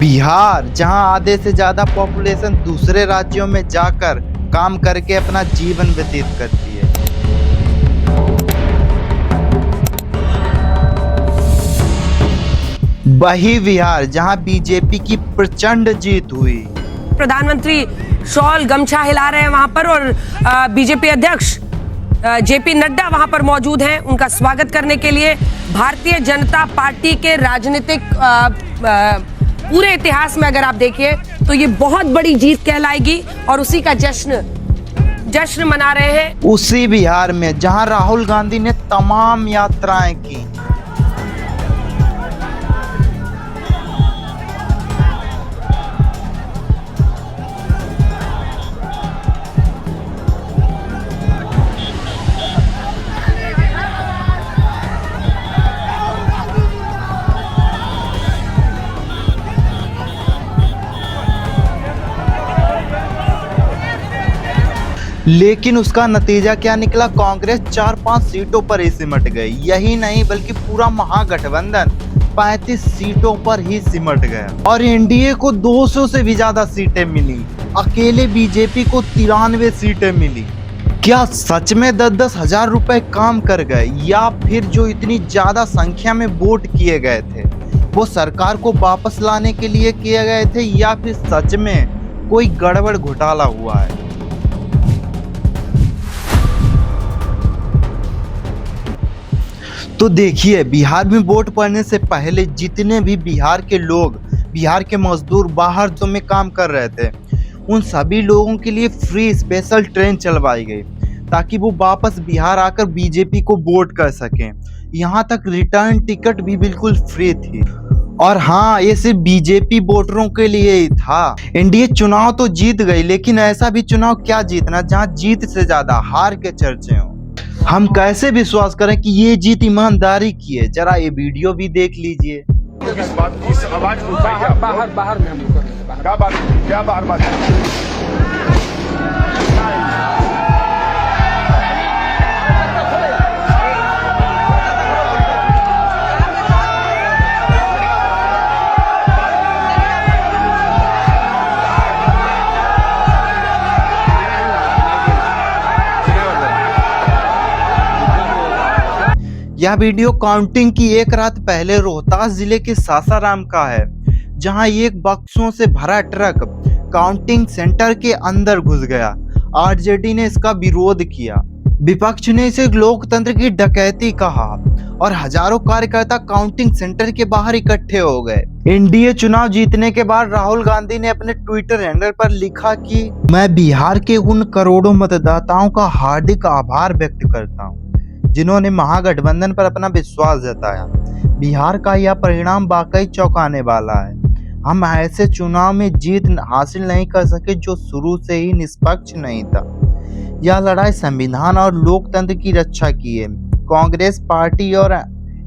बिहार, जहां आधे से ज्यादा पॉपुलेशन दूसरे राज्यों में जाकर काम करके अपना जीवन व्यतीत करती है। वही बिहार जहां बीजेपी की प्रचंड जीत हुई। प्रधानमंत्री शॉल गमछा हिला रहे हैं वहां पर और बीजेपी अध्यक्ष जेपी नड्डा वहां पर मौजूद हैं उनका स्वागत करने के लिए। भारतीय जनता पार्टी के राजनीतिक पूरे इतिहास में अगर आप देखिए तो ये बहुत बड़ी जीत कहलाएगी और उसी का जश्न मना रहे हैं। उसी बिहार में जहां राहुल गांधी ने तमाम यात्राएं की। लेकिन उसका नतीजा क्या निकला? कांग्रेस 4-5 सीटों पर ही सिमट गई। यही नहीं बल्कि पूरा महागठबंधन 35 सीटों पर ही सिमट गया और एनडीए को 200 से भी ज्यादा सीटें मिली। अकेले बीजेपी को 93 सीटें मिली। क्या सच में 10-10 हजार रुपए काम कर गए, या फिर जो इतनी ज्यादा संख्या में वोट किए गए थे वो सरकार को वापस लाने के लिए किए गए थे, या फिर सच में कोई गड़बड़ घोटाला हुआ है? तो देखिए, बिहार में वोट पड़ने से पहले जितने भी बिहार के लोग, बिहार के मजदूर बाहर जो में काम कर रहे थे, उन सभी लोगों के लिए फ्री स्पेशल ट्रेन चलवाई गई ताकि वो वापस बिहार आकर बीजेपी को वोट कर सकें। यहाँ तक रिटर्न टिकट भी बिल्कुल फ्री थी। और हाँ, ये सिर्फ बीजेपी वोटरों के लिए ही था। एनडीए चुनाव तो जीत गई, लेकिन ऐसा भी चुनाव क्या जीतना जहाँ जीत से ज्यादा हार के चर्चे हों। हम कैसे विश्वास करें कि ये जीत ईमानदारी की है? जरा ये वीडियो भी देख लीजिए। बाहर में हम लोग कर रहे हैं। क्या बात यह वीडियो काउंटिंग की एक रात पहले रोहतास जिले के सासाराम का है, जहां एक बक्सों से भरा ट्रक काउंटिंग सेंटर के अंदर घुस गया। आरजेडी ने इसका विरोध किया, विपक्ष ने इसे लोकतंत्र की डकैती कहा और हजारों कार्यकर्ता काउंटिंग सेंटर के बाहर इकट्ठे हो गए। एनडीए चुनाव जीतने के बाद राहुल गांधी ने अपने ट्विटर हैंडल पर लिखा कि मैं बिहार के उन करोड़ों मतदाताओं का हार्दिक आभार व्यक्त करता हूँ जिन्होंने महागठबंधन पर अपना विश्वास जताया। बिहार का यह परिणाम वाकई चौंकाने वाला है। हम ऐसे चुनाव में जीत हासिल नहीं कर सके जो शुरू से ही निष्पक्ष नहीं था। यह लड़ाई संविधान और लोकतंत्र की रक्षा की है। कांग्रेस पार्टी और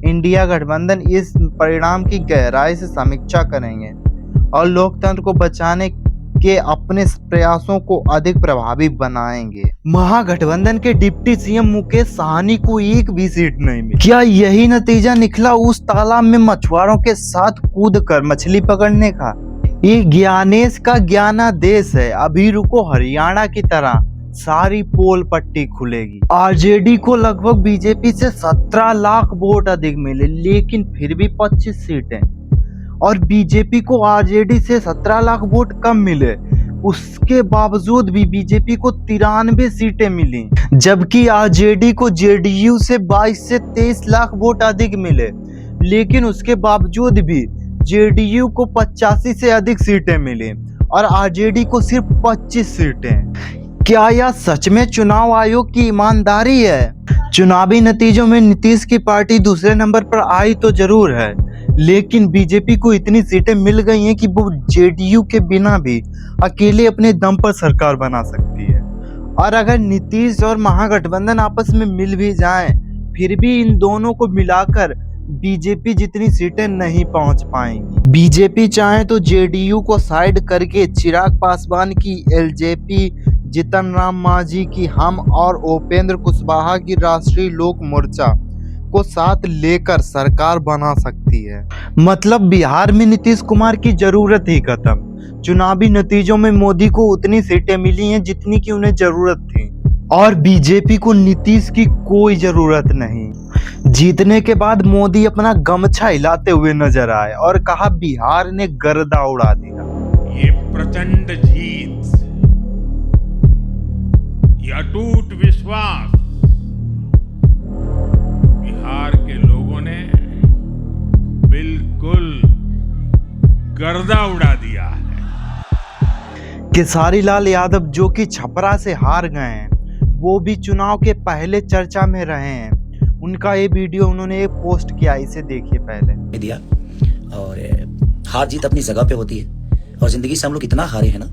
इंडिया गठबंधन इस परिणाम की गहराई से समीक्षा करेंगे और लोकतंत्र को बचाने के अपने प्रयासों को अधिक प्रभावी बनाएंगे। महागठबंधन के डिप्टी सीएम मुकेश सहनी को एक भी सीट नहीं मिली। क्या यही नतीजा निकला उस तालाब में मछुआरों के साथ कूदकर मछली पकड़ने का? ये ज्ञानेश का ज्ञानादेश है। अभी रुको, हरियाणा की तरह सारी पोल पट्टी खुलेगी। आरजेडी को लगभग बीजेपी से 17 लाख वोट अधिक मिले, लेकिन फिर भी 25 सीटें, और बीजेपी को आरजेडी से 17 लाख वोट कम मिले। उसके बावजूद भी बीजेपी को 93 सीटें मिली, जबकि आरजेडी को जेडीयू से 22 से 23 लाख वोट अधिक मिले, लेकिन उसके बावजूद भी जेडीयू को 85 से अधिक सीटें मिली और आरजेडी को सिर्फ 25 सीटें। क्या यह सच में चुनाव आयोग की ईमानदारी है? चुनावी नतीजों में नीतीश की पार्टी दूसरे नंबर पर आई तो जरूर है, लेकिन बीजेपी को इतनी सीटें मिल गई हैं कि वो जेडीयू के बिना भी अकेले अपने दम पर सरकार बना सकती है। और अगर नीतीश और महागठबंधन आपस में मिल भी जाएं, फिर भी इन दोनों को मिलाकर बीजेपी जितनी सीटें नहीं पहुंच पाएंगी। बीजेपी चाहे तो जेडीयू को साइड करके चिराग पासवान की एलजेपी, जीतन राम मांझी की हम और उपेंद्र कुशवाहा की राष्ट्रीय लोक मोर्चा को साथ लेकर सरकार बना सकती है। मतलब बिहार में नीतीश कुमार की जरूरत ही खत्म। चुनावी नतीजों में मोदी को उतनी सीटें मिली हैं जितनी की उन्हें जरूरत थी, और बीजेपी को नीतीश की कोई जरूरत नहीं। जीतने के बाद मोदी अपना गमछा हिलाते हुए नजर आए और कहा बिहार ने गर्दा उड़ा दिया। ये प्रचंड जीत, ये अटूट विश्वास बिहार के लोगों ने बिल्कुल गर्दा उड़ा दिया है। केसारी लाल यादव जो कि छपरा से हार गए हैं, वो भी चुनाव के पहले चर्चा में रहे हैं। उनका ये वीडियो उन्होंने एक पोस्ट किया, इसे देखिए पहले। दिया और हार जीत अपनी जगह पे होती है, और जिंदगी से हम लोग इतना हारे हैं ना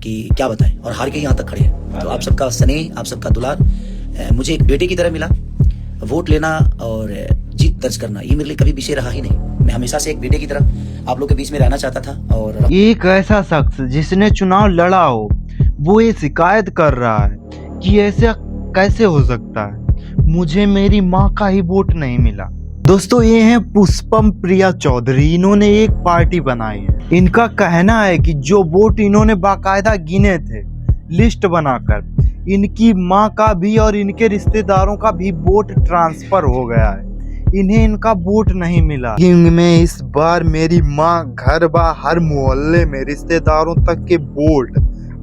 कि क्या बताएं, और हार के यहाँ तक खड़े हैं। तो आप सबका स्नेह, आप सबका दुलार मुझे एक बेटे की तरह मिला। वोट लेना और जीत दर्ज करना ये मेरे लिए कभी विषय रहा ही नहीं। मैं हमेशा से एक बेटे की तरह आप लोग के बीच में रहना चाहता था। और एक ऐसा शख्स जिसने चुनाव लड़ा हो, वो ये शिकायत कर रहा है कि ऐसा कैसे हो सकता है, मुझे मेरी माँ का ही वोट नहीं मिला। दोस्तों, ये हैं पुष्पम प्रिया चौधरी। इन्होंने एक पार्टी बनाई है। इनका कहना है कि जो वोट इन्होंने बाकायदा गिने थे लिस्ट बनाकर, इनकी माँ का भी और इनके रिश्तेदारों का भी वोट ट्रांसफर हो गया है। इन्हें इनका वोट नहीं मिला। में इस बार मेरी माँ घर बाहर मोहल्ले में रिश्तेदारों तक के वोट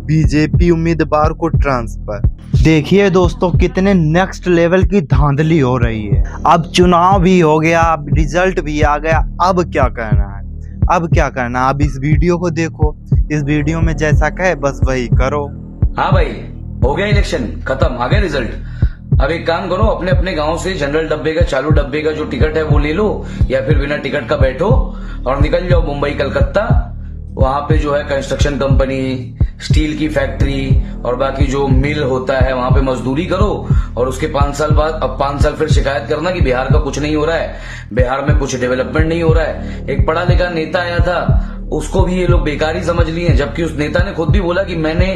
बीजेपी उम्मीदवार को ट्रांसफर। देखिए दोस्तों, कितने नेक्स्ट लेवल की धांधली हो रही है। अब चुनाव भी हो गया, अब रिजल्ट भी आ गया, अब क्या करना है, अब क्या करना। अब इस वीडियो को देखो, इस वीडियो में जैसा कहे बस वही करो। हाँ भाई, हो गया इलेक्शन खत्म, आ गया रिजल्ट। अब एक काम करो, अपने अपने गांव से जनरल डब्बे का, चालू डब्बे का जो टिकट है वो ले लो, या फिर बिना टिकट का बैठो और निकल जाओ मुंबई कलकत्ता। वहां पे जो है कंस्ट्रक्शन कंपनी, स्टील की फैक्ट्री और बाकी जो मिल होता है वहां पे मजदूरी करो, और उसके 5 साल बाद, अब 5 साल फिर शिकायत करना कि बिहार का कुछ नहीं हो रहा है, बिहार में कुछ डेवलपमेंट नहीं हो रहा है। एक पढ़ा लिखा नेता आया था, उसको भी ये लोग बेकारी समझ लिए हैं, जबकि उस नेता ने खुद भी बोला कि मैंने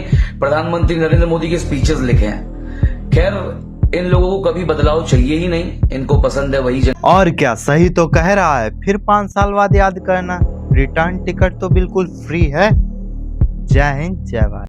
प्रधानमंत्री नरेंद्र मोदी के स्पीचेस लिखे हैं। खैर, इन लोगों को कभी बदलाव चाहिए ही नहीं, इनको पसंद है वही और क्या, सही तो कह रहा है। फिर 5 साल बाद याद करना, रिटर्न टिकट तो बिल्कुल फ्री है। जय हिंद, जय भारत।